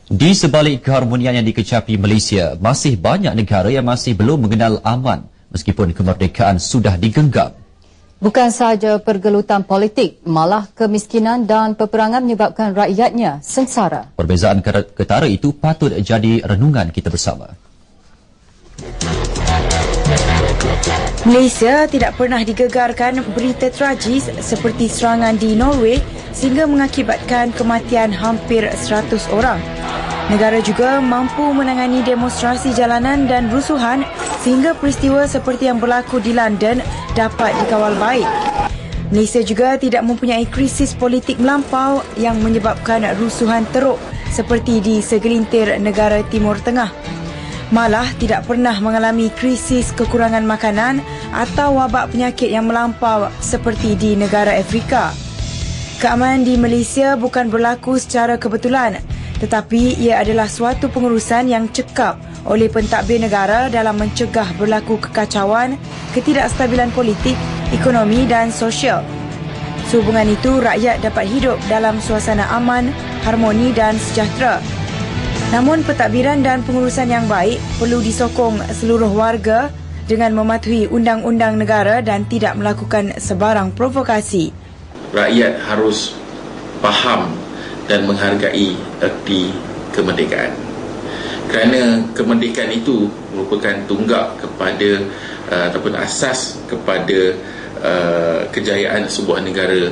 Di sebalik keharmonian yang dikecapi Malaysia, masih banyak negara yang masih belum mengenal aman meskipun kemerdekaan sudah digenggam. Bukan sahaja pergelutan politik, malah kemiskinan dan peperangan menyebabkan rakyatnya sengsara. Perbezaan ketara itu patut jadi renungan kita bersama. Malaysia tidak pernah digegarkan berita tragis seperti serangan di Norway sehingga mengakibatkan kematian hampir 100 orang. Negara juga mampu menangani demonstrasi jalanan dan rusuhan sehingga peristiwa seperti yang berlaku di London dapat dikawal baik. Malaysia juga tidak mempunyai krisis politik melampau yang menyebabkan rusuhan teruk seperti di segelintir negara Timur Tengah. Malah tidak pernah mengalami krisis kekurangan makanan atau wabak penyakit yang melampau seperti di negara Afrika. Keamanan di Malaysia bukan berlaku secara kebetulan, tetapi ia adalah suatu pengurusan yang cekap oleh pentadbir negara dalam mencegah berlaku kekacauan, ketidakstabilan politik, ekonomi dan sosial. Sehubungan itu, rakyat dapat hidup dalam suasana aman, harmoni dan sejahtera. Namun pentadbiran dan pengurusan yang baik perlu disokong seluruh warga dengan mematuhi undang-undang negara dan tidak melakukan sebarang provokasi. Rakyat harus faham dan menghargai erti kemerdekaan. Kerana kemerdekaan itu merupakan tunggak kepada ataupun asas kepada kejayaan sebuah negara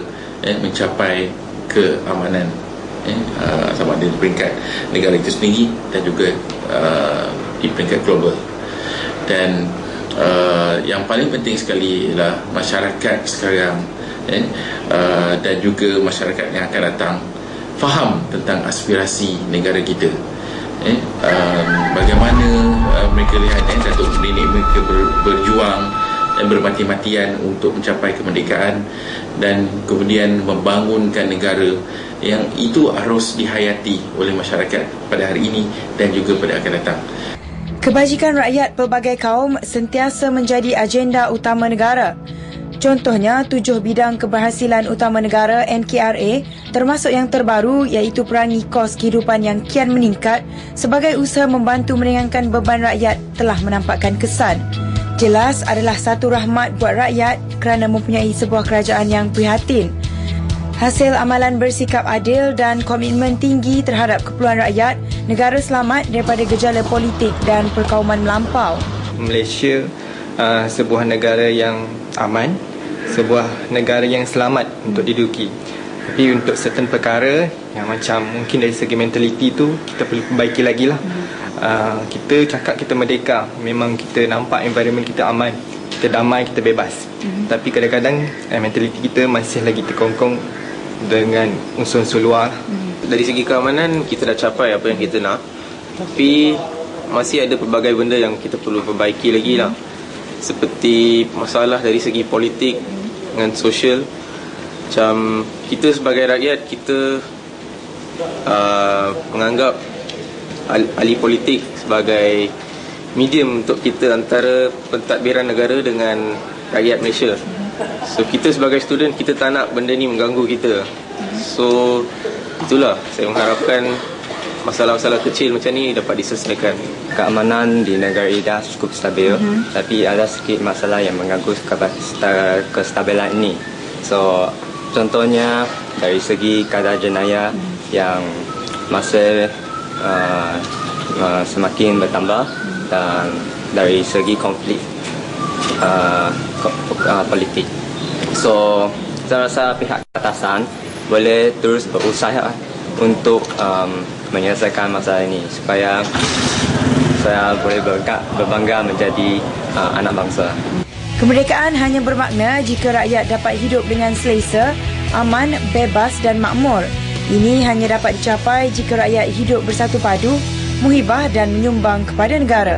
mencapai keamanan sama ada di peringkat negara itu sendiri dan juga di peringkat global. Dan yang paling penting sekali ialah masyarakat sekarang dan juga masyarakat yang akan datang faham tentang aspirasi negara kita. Bagaimana mereka lihat Datuk Nenek mereka berjuang dan bermati-matian untuk mencapai kemerdekaan dan kemudian membangunkan negara yang itu harus dihayati oleh masyarakat pada hari ini dan juga pada akan datang. Kebajikan rakyat pelbagai kaum sentiasa menjadi agenda utama negara. Contohnya, 7 bidang keberhasilan utama negara NKRA termasuk yang terbaru iaitu perangi kos kehidupan yang kian meningkat sebagai usaha membantu meringankan beban rakyat telah menampakkan kesan. Jelas adalah satu rahmat buat rakyat kerana mempunyai sebuah kerajaan yang prihatin. Hasil amalan bersikap adil dan komitmen tinggi terhadap keperluan rakyat, negara selamat daripada gejala politik dan perkauman melampau. Malaysia sebuah negara yang aman, sebuah negara yang selamat untuk diduduki. Tapi untuk certain perkara yang macam mungkin dari segi mentaliti tu kita perlu perbaiki lagi lah. Kita cakap kita merdeka, memang kita nampak environment kita aman, kita damai, kita bebas. Tapi kadang-kadang mentaliti kita masih lagi terkongkong dengan unsur-unsur luar. Dari segi keamanan kita dah capai apa yang kita nak, tapi masih ada pelbagai benda yang kita perlu perbaiki lagi lah. Seperti masalah dari segi politik dengan sosial. Macam kita sebagai rakyat, kita menganggap ahli politik sebagai medium untuk kita antara pentadbiran negara dengan rakyat Malaysia. So kita sebagai student, kita tak nak benda ni mengganggu kita. So itulah saya mengharapkan masalah-masalah kecil macam ni dapat diselesaikan. Keamanan di negara ini dah cukup stabil, tapi ada sedikit masalah yang mengganggu kestabilan ini. So contohnya dari segi kadar jenayah yang masih semakin bertambah, dan dari segi konflik politik. So saya rasa pihak atasan boleh terus berusaha untuk menyelesaikan masalah ini supaya saya boleh berbangga menjadi anak bangsa. Kemerdekaan hanya bermakna jika rakyat dapat hidup dengan selesa, aman, bebas dan makmur. Ini hanya dapat dicapai jika rakyat hidup bersatu padu, muhibah dan menyumbang kepada negara.